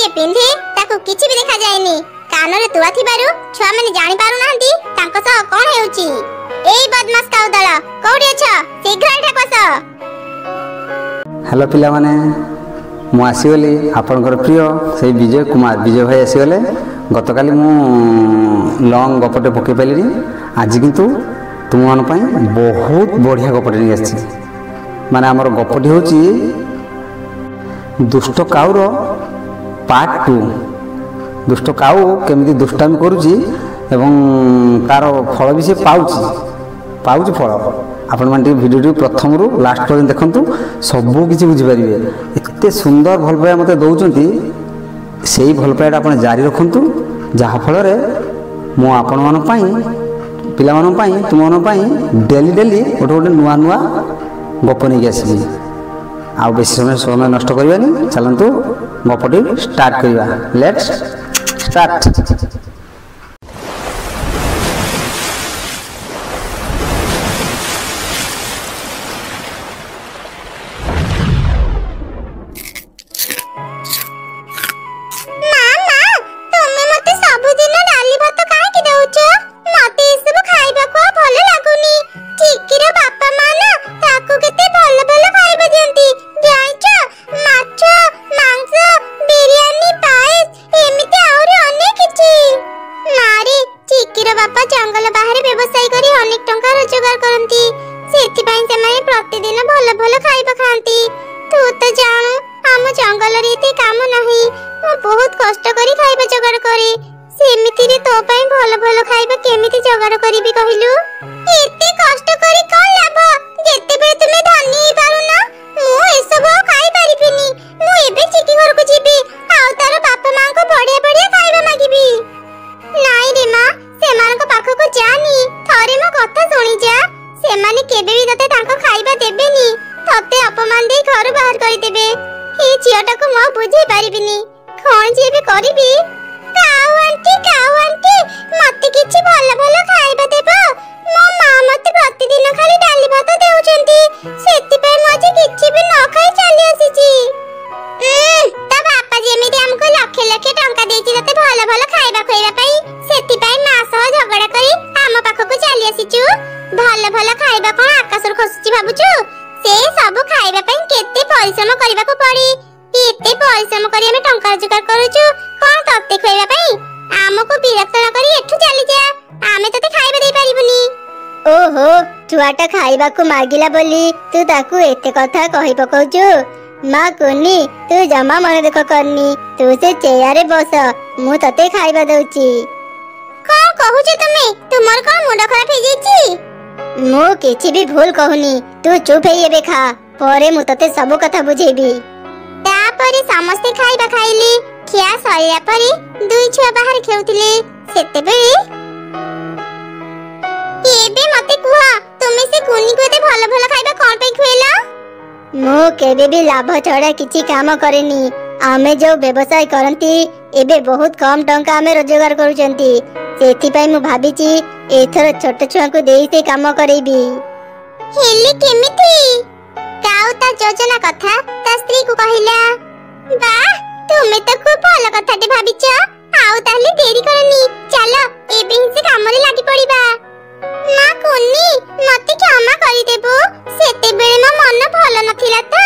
किए पिंधे ताकू किछि भी देखा जायनी कानरे तुआ थिबारु छुआ माने जानि पारु नांती तांको सह कोन हेउची एई बदमाश काउ दल कोडी अछ शीघ्र एठा कस। हेलो पिला माने मु आसीगली आपनकर प्रिय से विजय कुमार विजय भाई आसीगले गतकाली मु लॉन्ग गपटे पके पाइली आज किंतु तुम मन पई बहुत बढ़िया गपटे नि आछि माने हमर गपटी होची दुष्ट काउर पार्ट 2 दुष्ट काउ केमिति दुष्टामी करूची एवं तार फल भी से पाउची फल आपण मान भिडियो प्रथम रु लास्ट पर्यंत देखंतु सबू किछि बुझि परिबे एते सुंदर भल पाया मते दउचंती सेही भल पायाटा आपण जारी रखंतु जहा फल रे मो आपण मान पई पिला मान पई तुम मान पई डेली डेली गोटे नुआ नुआ गप नै आसीबी आ बेसी समय नष्ट करबानी चलंतु गपटी स्टार्ट करबा लेट्स स्टार्ट। छुआटा खाइबा को मागिला बोली तू ताकू एते कथा कहि पकौचु मां कोनी तू जमा मन देख करनी तू से चेयारे बस मु तते खाइबा दउची। कोन कहूची तुमे तुमर कोन मुंड खराब हे जेची मु किछि भी भूल कहूनी तू चुप हे एबे खा परे मु तते सब कथा बुझेबी। तापरे समस्त खाइबा खाइली खिया सरिया परे दुई छुआ बाहर खेउतिले सेते बेले एबे मते कुहा तुमे से कुनी को एते भलो भलो खाइबा कोन पे खुएला मु केबे भी लाभ छडा किछि काम करेनी आमे जो व्यवसाय करंती एबे बहुत कम टंका आमे रोजगार करूचंती सेथि पई मु भाबिची एथर छोट छुआ को देई से काम करेबी। हेली केमिति काउ ता योजना कथा ता स्त्री को कहिला वाह तुमे तो खूब भलो कथाटी भाबिछ आउ ताले देरी करनी चलो एबे ही से काम रे लागि पड़ीबा। मां कोनी मते क्षमा करि देबो सेते बेले मो मन भलो नथिला तो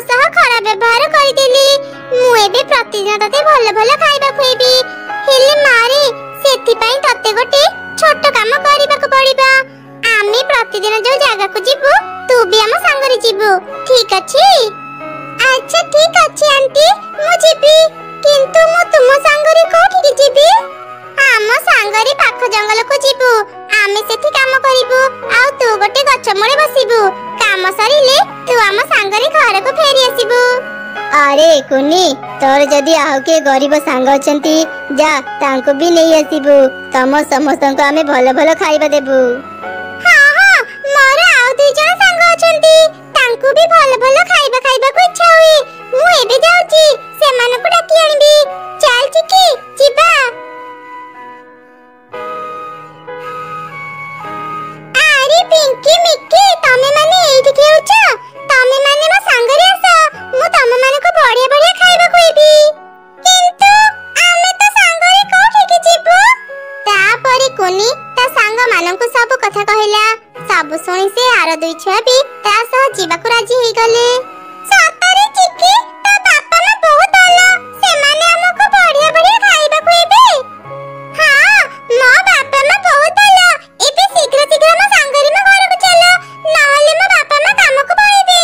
सह खराब व्यवहार करि देली मु एबे प्रतिदिन तते भलो भलो खाइबा खुएबी हेले मारे सेति पई तते गोटे छोट काम करिबा को पड़ीबा आमे प्रतिदिन जो जागा को जिबो तू भी हम संग रे जिबो ठीक अछि। अच्छा ठीक अछि आंटी मु जिबी किंतु मु तुम संग रे कोठी के जिबी हम संग रे पाख जंगल को जिबो आमे सेठी काम करिबो आ तू गोटे गछ मोळे बसिबो काम सरिले तू हम संग रे घर को फेरी आसीबो। अरे कुनी तोर जदी आउ के गरीब संग अछंती जा तांको भी नै आसीबो तम समस्त को आमे भलो भलो खाइबा देबो। हां हां मोर आउ दुई जण संग अछंती तांको भी भलो भलो खाइबा को इच्छा होई मु एबे जाउची से मन को डाकी आनिबी चल चिकी जिबा। पिंकी मिक्की तमे माने एठी खेउछ तमे माने मा संगरे आस मु तमे माने को बढ़िया बढ़िया खाइबा कोइबी ଶୁଣି ସେ ଆର ଦୁଇ ଛୁଆ ବି ତା ସହ ଯିବାକୁ ରାଜି ହେଇଗଲେ। ସତରେ ଚିକି ତା ବାପା ମା ବହୁତ ଭଲ, ସେମାନେ ଆମକୁ ବଢିଆ ବଢିଆ ଖାଇବା ଖୁଏଇବେ। ହଁ, ମୋ ବାପା ମା ବହୁତ ଭଲ। ଏବେ ଶୀଘ୍ର ଶୀଘ୍ର ମୋ ସାଙ୍ଗରେ ମୋ ଘରକୁ ଚାଲ, ନହେଲେ ମୋ ବାପା ମା କାମକୁ ପଳେଇବେ।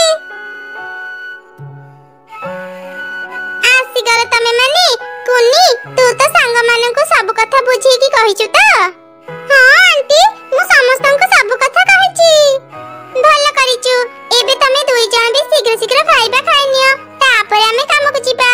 ଆସିଗଲ ତମେ ମାନେ। କୁନି, ତୁ ତ ସାଙ୍ଗମାନଙ୍କୁ ସବୁ କଥା ବୁଝେଇକି କହିଛୁ ତ? ହଁ ଆଣ୍ଟି, ମୁଁ ସମସ୍ତଙ୍କୁ ସବୁ କଥା କହିଛି। ଭଲ କରିଛୁ। ଏବେ ତମେ ଦୁଇ ଜଣ ବି ଶୀଘ୍ର ଶୀଘ୍ର ଖାଇବା ଖାଇନିଅ, ତାପରେ ଆମେ କାମକୁ ଯିବା।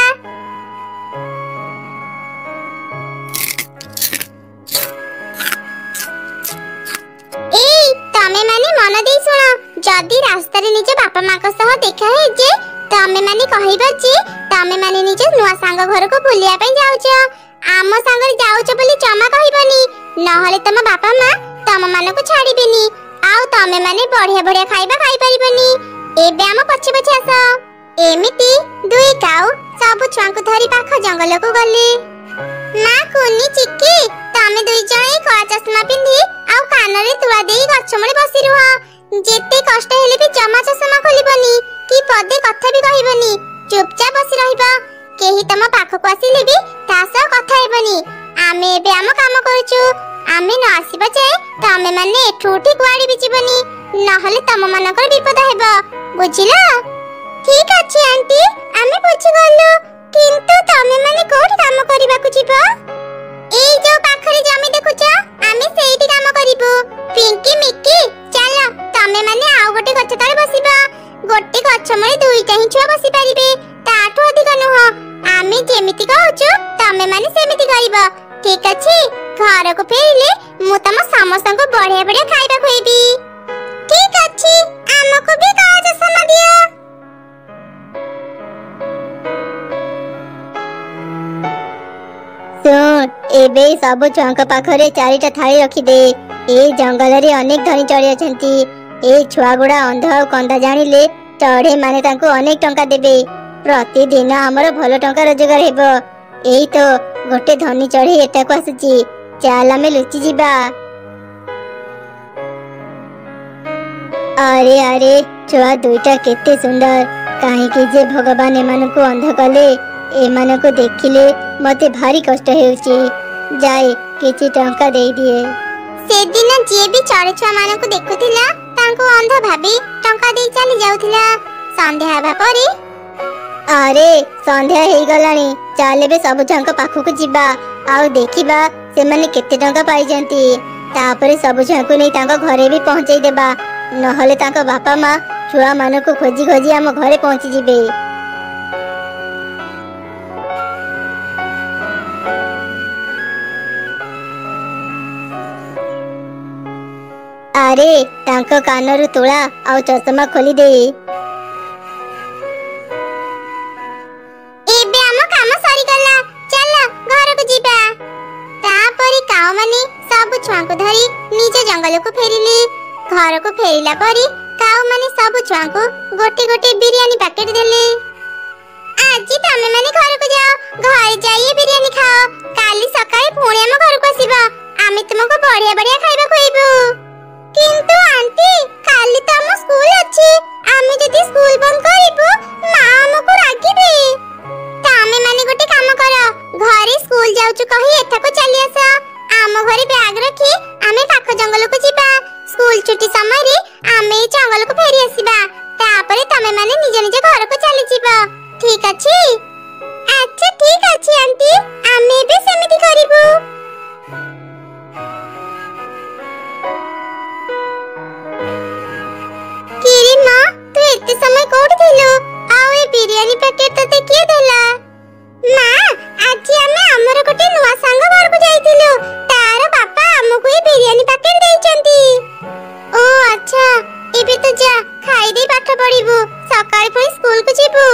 ଏଇ ତମେ ମାନେ ମନ ଦେଇ ଶୁଣ। ଯଦି ରାସ୍ତାରେ ନିଜ ବାପା ମାଙ୍କ ସହ ଦେଖା ହେଇଛେ, ତମେ ମାନେ କହିବ ଯେ ତମେ ମାନେ ନିଜ ନୂଆ ସାଙ୍ଗ ଘରକୁ ବୁଲିବା ପାଇଁ ଯାଉଛ। ଆମ ସାଙ୍ଗରେ ଯାଉଛ ବୋଲି ଜମା କହିବନି, ନହେଲେ ତମ ବାପା ମା ତମ ମାନଙ୍କୁ ଛାଡ଼ିବେନି, ଆଉ ତମେ ମାନେ ବଢିଆ ବଢିଆ ଖାଇବା ଖାଇପାରିବନି। ଏବେ ଆମ ପଛେ ପଛେ ଆସ। ଏମିତି ଦୁଇ କାଉ ସବୁ ଛୁଆଙ୍କୁ ଧରି ପାଖ ଜଙ୍ଗଲକୁ ଗଲେ। ମା କୁନି, ଚିକି, ତମେ ଦୁଇ ଜଣ ଏଇ କଳା ଚଷମା ପିନ୍ଧି ଆଉ କାନରେ ତୁଳା ଦେଇ ଗଛ ମୂଳେ ବସି ରୁହ। ଯେତେ କଷ୍ଟ ହେଲେ ବି ଜମା ଚଷମା ଖୋଲିବନି କି ପଦେ କଥା ବି କହିବନି, ଚୁପଚାପ ବସି ରହିବ। କେହି ତମ ପାଖକୁ ଆସିଲେ ବି ତା ସହ କଥା ହେବନି। ଆମେ ଏବେ ଆମ କାମ କରୁଛୁ। ଆମେ ନ ଆସିବା ଯାଏ ତମେ ମାନେ ଏଠୁ ଉଠି କୁଆଡେ ବି ଯିବନି, ନହେଲେ ତମ ମାନଙ୍କର ବିପଦ ହେବ। ବୁଝିଲ? ଠିକ ଅଛି ଆଣ୍ଟି, ଆମେ ବୁଝିଗଲୁ। କିନ୍ତୁ ତମେ ମାନେ କୋଉଠି କାମ କରିବାକୁ ଯିବ? ଏଇ ଯୋଉ ପାଖରେ ଜମି ଦେଖୁଛ, ଆମେ ସେଇଠି କାମ କରିବୁ। ପିଙ୍କି, ମିକି, ଚାଲ ତମେ ମାନେ ଆଉ ଗୋଟେ ଗଛ ତଳେ ବସିବା। ଗୋଟେ ଗଛ ମୂଳେ ଦୁଇଟା ହିଁ ଛୁଆ ବସି ପାରିବେ, ତାଠୁ ଅଧିକ ନୁହଁ। ଆମେ ଯେମିତି କହୁଛୁ ତମେ ମାନେ ସେମିତି କରିବ, ଠିକ ଅଛି? ଘରକୁ ଫେରିଲେ ମୁଁ ତମ ସମସ୍ତଙ୍କୁ ବଢିଆ ବଢିଆ ଖାଇବା ଖୁଏଇବି। ଠିକ ଅଛି, ଆମକୁ ବି କଳା ଚଷମା ଦିଅ। ଶୁଣ, ଏବେ ସବୁ ଛୁଆଙ୍କ ପାଖରେ 4ଟା ଥାଳି ରଖିଦେ। ଏଇ ଜଙ୍ଗଲରେ ଅନେକ ଧନୀ ଚଢେଇ ଅଛନ୍ତି। ଏଇ ଛୁଆ ଗୁଡା ଅନ୍ଧ ଆଉ କନ୍ଧା ଜାଣିଲେ ଚଢେଇ ମାନେ ତାଙ୍କୁ ଅନେକ ଟଙ୍କା ଦେବେ। ପ୍ରତିଦିନ ଆମର ଭଲ ଟଙ୍କା ରୋଜଗାର ହେବ। ଏଇ ତ ଗୋଟେ ଧନୀ ଚଢେଇ ଏଠାକୁ ଆସୁଛି, ଚାଲ ଆମେ ଲୁଚି ଯିବା। ଆରେ ଆରେ, ଛୁଆ ଦୁଇଟା କେତେ ସୁନ୍ଦର। କାହିଁକି ଯେ ଭଗବାନ ଏମାନଙ୍କୁ ଅନ୍ଧ କଲେ? ଏମାନଙ୍କୁ ଦେଖିଲେ ମତେ ଭାରି କଷ୍ଟ ହେଉଛି। ଯାଏ କିଛି ଟଙ୍କା ଦେଇଦିଏ। ସେଦିନ ଯିଏ ବି ଚଢେଇ ଛୁଆ ମାନଙ୍କୁ ଦେଖୁଥିଲା ତାଙ୍କୁ ଅନ୍ଧ ଭାବି ଟଙ୍କା ଦେଇ ଚାଲି ଯାଉଥିଲା। ସନ୍ଧ୍ୟା ହେବା ପରେ, ଆରେ ସନ୍ଧ୍ୟା ହେଇଗଲାଣି, ଚାଲ ଏବେ ସବୁ ଛୁଆଙ୍କ ପାଖକୁ ଯିବା ଆଉ ଦେଖିବା ସେମାନେ କେତେ ଟଙ୍କା ପାଇଛନ୍ତି। ତାପରେ ସବୁ ଛୁଆଙ୍କୁ ନେଇ ତାଙ୍କ ଘରେ ବି ପହଞ୍ଚେଇ ଦେବା, ନହେଲେ ତାଙ୍କ ବାପା ମା ଛୁଆ ମାନଙ୍କୁ ଖୋଜି ଖୋଜି ଆମ ଘରେ ପହଞ୍ଚିଯିବେ। ଆରେ ତାଙ୍କ କାନରୁ ତୁଳା ଆଉ ଚଷମା ଖୋଲି ଦେ। ଏବେ ଆମ କାମ ସରିଗଲା, ଚାଲ ଘରକୁ ଯିବା। ତାପରେ କାଉମାନେ ସବୁ ଛୁଆଙ୍କୁ ଧରି ନିଜ ଜଙ୍ଗଲକୁ ଫେରିଲେ। ଘରକୁ ଫେରିଲା ପରେ କାଉମାନେ ସବୁ ଛୁଆଙ୍କୁ ଗୋଟେ ଗୋଟେ ବିରିୟାନୀ ପ୍ୟାକେଟ ଦେଲେ। ଆଜି ତମେ ମାନେ ଘରକୁ ଯାଅ, ଘରେ ଯାଇ ବିରିୟାନୀ ଖାଅ। କାଲି ସକାଳେ ପୁଣି ଆମ ଘରକୁ ଆସିବ, ଆମେ ତୁମକୁ ବଢିଆ ବଢିଆ ଖାଇବା ଖୁଏଇବୁ। କିନ୍ତୁ ଆଣ୍ଟି, କାଲି ତ ଆମ ସ୍କୁଲ ଅଛି। ଆମେ ଯଦି ସ୍କୁଲ ବନ୍ଦ କରିବୁ, ମା ଆମକୁ ରାଗିବେ। ତମେ ମାନେ ଗୋଟେ କାମ କର, ଘରେ ସ୍କୁଲ ଯାଉଛୁ କହି ଏଠାକୁ ଚାଲି ଆସ। ଆମ ଘରେ ବ୍ୟାଗ ରଖି ଆମେ ପାଖ ଜଙ୍ଗଲକୁ ଯିବା। ସ୍କୁଲ ଛୁଟି ସମୟରେ ଆମେ এই ଜଙ୍ଗଲକୁ ଫେରି ଆସିବା। ତାପରେ ତମେ ମାନେ ନିଜ ନିଜ ଘରକୁ ଚାଲି ଯିବ, ଠିକ ଅଛି? ଆଚ୍ଛା ଠିକ ଅଛି ଆଣ୍ଟି, ଆମେ ଏବେ ସେମିତି କରିବୁ। କିରେ ମା, ତୁ ଏତେ ସମୟ କୋଉଠି ଥିଲୁ? ଆଉ ଏ ବିରିୟାନୀ ପ୍ୟାକେଟ ତତେ କିଏ ଦେଲା? ମା, ଆଜି ଆମେ ଆମର ଗୋଟେ ନୂଆ ସାଙ୍ଗ ଘରକୁ ଯାଇଥିଲୁ। ତାର ବାପା ଆମକୁ ଏ ବିରିୟାନୀ ପ୍ୟାକେଟ ଦେଇଛନ୍ତି। ଓ ଆଚ୍ଛା, ଏବେ ତୁ ଯା ଖାଇଦେଇ ପାଠ ପଢିବୁ, ସକାଳେ ପୁଣି ସ୍କୁଲକୁ ଯିବୁ।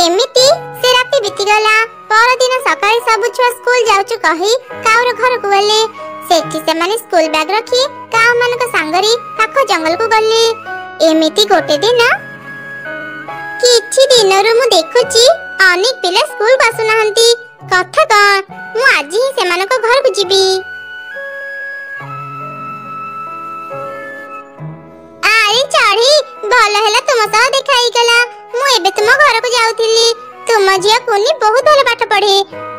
ଏମିତି ସେ ରାତି ବିତିଗଲା। ପରଦିନ ସକାଳେ ସବୁ ଛୁଆ ସ୍କୁଲ ଯାଉଛୁ କହି କାଉର ଘରକୁ ଗଲେ। ସେଠି ସେମାନେ ସ୍କୁଲ ବ୍ୟାଗ ରଖି କାଉ ମାନଙ୍କ ସାଙ୍ଗରେ ପାଖ ଜଙ୍ଗଲକୁ ଗଲେ। ଏମିତି ଗୋଟେ ଦିନ, କିଛି ଦିନରୁ ମୁଁ ଦେଖୁଛି ଅନେକ ପିଲା ସ୍କୁଲକୁ ଆସୁନାହାନ୍ତି। କଥା କଣ? ମୁଁ ଆଜି ହିଁ ସେମାନଙ୍କ ଘରକୁ ଯିବି। चढ़ी भल है तुम सह देखा गला। मु एबे तुम घर को जाउथिली। तुम झिया कुनी बहुत भल पाठ पढ़े,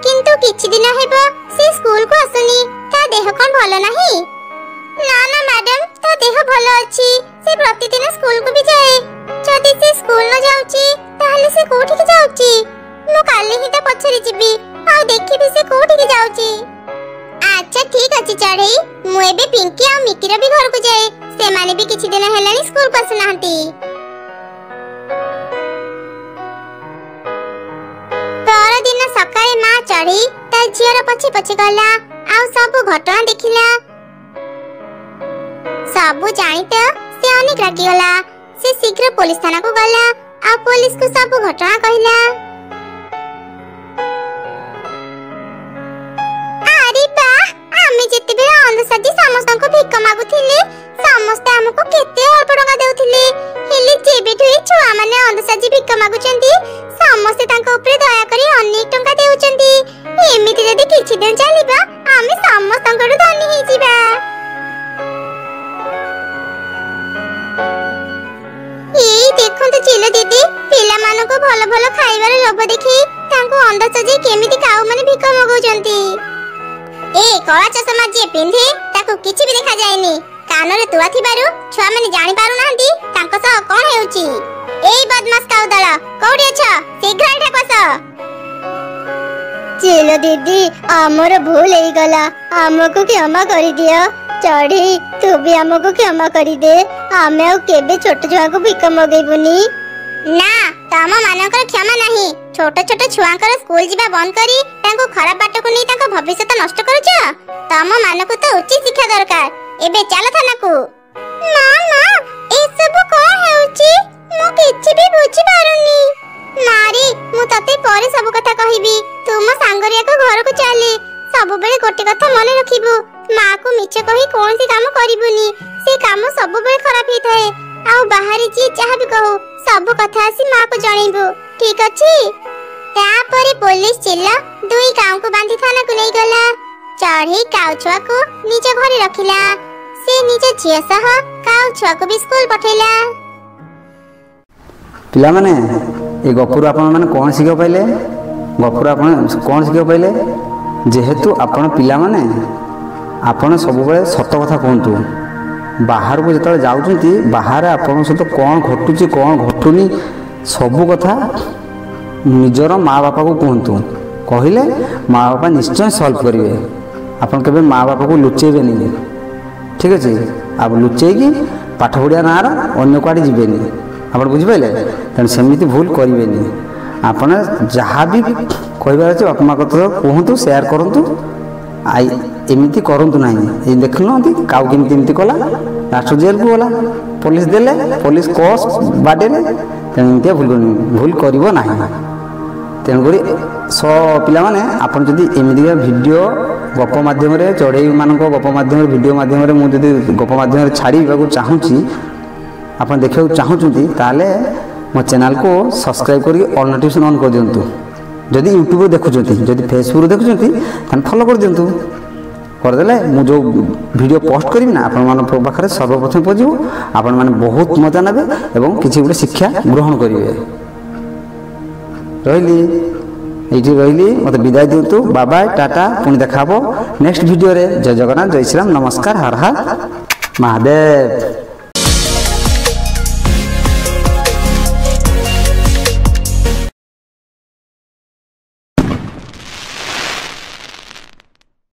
किंतु किछि दिन हेबो से स्कूल को आसुनी। ता देह कोन भल नाही? ना ना मैडम, ता देह भल अछि। से प्रतिदिन स्कूल को भी जाए। जदि से स्कूल न जाउची ताहले से कोठी के जाउची? मु काली ही ता पछरी जिबी आ देखिबी से कोठी के जाउची। अच्छा ठीक अछि चढ़ई, मु एबे पिंकी आ मिकी रे भी घर को जाए। से माने भी किछि दिन हेलानी स्कूल को आसुनाहंती। पर दिन सकाळे मां चढ़ी ता झियर पछे पछे गला आ सब घटना देखिला। सब जानी त से अनेक रागी गला। से शीघ्र पुलिस थाना को गला आ पुलिस को सब घटना कहिला। अरे बा, आमे जेते बे अंधसाजी समस्त को भिक मागुथिले, समस्त हमको केते अल्प टका देउथिले। हेले जेबेठु ए छुआ माने अंधसाजी भिक मागुचंती, समस्त तांको ऊपर दया करी अनेक टका देउचंती। एमिति जदी किछि दिन चलिबा आमे समस्त को धनी हे जिबा। ए देखो तो चिलो दीदी, पिला मानो को भलो भलो खाइबार लोभ देखि तांको अंधसाजी केमिति काउ माने भिक मागुचंती। ए कळा चश्मा जे पिंधे ताको किछि भी देखा जायनी। कानरे तुआ थिबारु छुआ माने जानि पारु नांती तांको सह कोन हेउची। एई बदमाश काउ दला कोडी छ, शीघ्र एठा कस। चलो दीदी, हमर भूल हेई गला, हमको क्षमा करि दियो। चढ़ी तू भी हमको क्षमा करि दे। आमे आ केबे छोट छुआ को भिक मगेबुनी। ना, तम मानकर क्षमा नहीं। छोट छोट छुआंकर स्कूल जीवा बंद करी तांको खराब बाट को नहीं तांको भविष्य नष्ट करूछ। तम मानको तो उचित शिक्षा दरकार। एबे चल थाना को। मामा, ए सब कोन हेउची? मु किछि भी बुझी पारुनी। मारी, मु तते परे सब कथा कहिबी। तुम सांगरिया को घर को चले। सब बेले गोटे कथा मन रखिबो, मां को मिछ कहि कोनसी काम करिबुनी। से काम सब बेले खराब ही थाए। आउ बाहरी जी चाह भी कहू सब कथा आसी मां को जणैबो, ठीक अछि? तापरे पुलिस चिल्ला दुई गांव को बांधी थाना को ले गला। चढ़ी काउ छुआ को निज घरे रखिला। से निज झिया सह काउ छुआ को भी स्कूल पठैला। पिला माने ए गपुर आपण माने कोन सिखियो पहिले? गपुर आपण कोन सिखियो पहिले? जेहेतु आपण पिला माने आपण सब बेले सत कथा कहंतु। बाहर को जतले जाउछंती बाहर आपण सहित कोन घटुची कोन घटुनी सब कथा निजर माँ बापा को कहतु। कहले माँ बापा निश्चय सल्व करेंगे। आपन केबे माँ बापा को लुचेबे नहीं, ठीक अच्छे? आप लुचेकी पाठ पढ़िया ना अन्य कुआड़े जीवेनि। आप बुझिपारे? तेणु सेमती भूल करेंगे। आपन जहाँ भी कहबार अच्छे बापा माँ कथा कहतु, सेयार करूँ। आई एमती करूँ ना। ये देख ना काउ केमती एमती कला, लास्ट जेल को गला। पुलिस देले, पुलिस कस बाडे। तेमती भूल कर ना। तेणुक पिला माने आपन जदि एमती वीडियो गप माध्यम चढ़ई मान गप माध्यम वीडियो माध्यम मुझे गप माध्यम छाड़ा चाहूँगी, आप देखा चाहूँगी, ताले मो चैनल को सब्सक्राइब कर ऑल नोटिफिकेशन ऑन कर दिंतु। जदि यूट्यूब देखुं, जदि फेसबुक देखुं फॉलो कर दिंतु। करदेले मु जो वीडियो पोस्ट करी ना आपण पाखे सर्वप्रथम पहुँचो। आपण मैंने बहुत मजा नेबे एवं किसी गोटे शिक्षा ग्रहण करेंगे। रही रही मत विदाय दिंतु। Bye bye, tata. पुणी देखा नेक्स्ट वीडियो रे। जय जगन्नाथ, जय श्रीराम, नमस्कार, हर हर महादेव।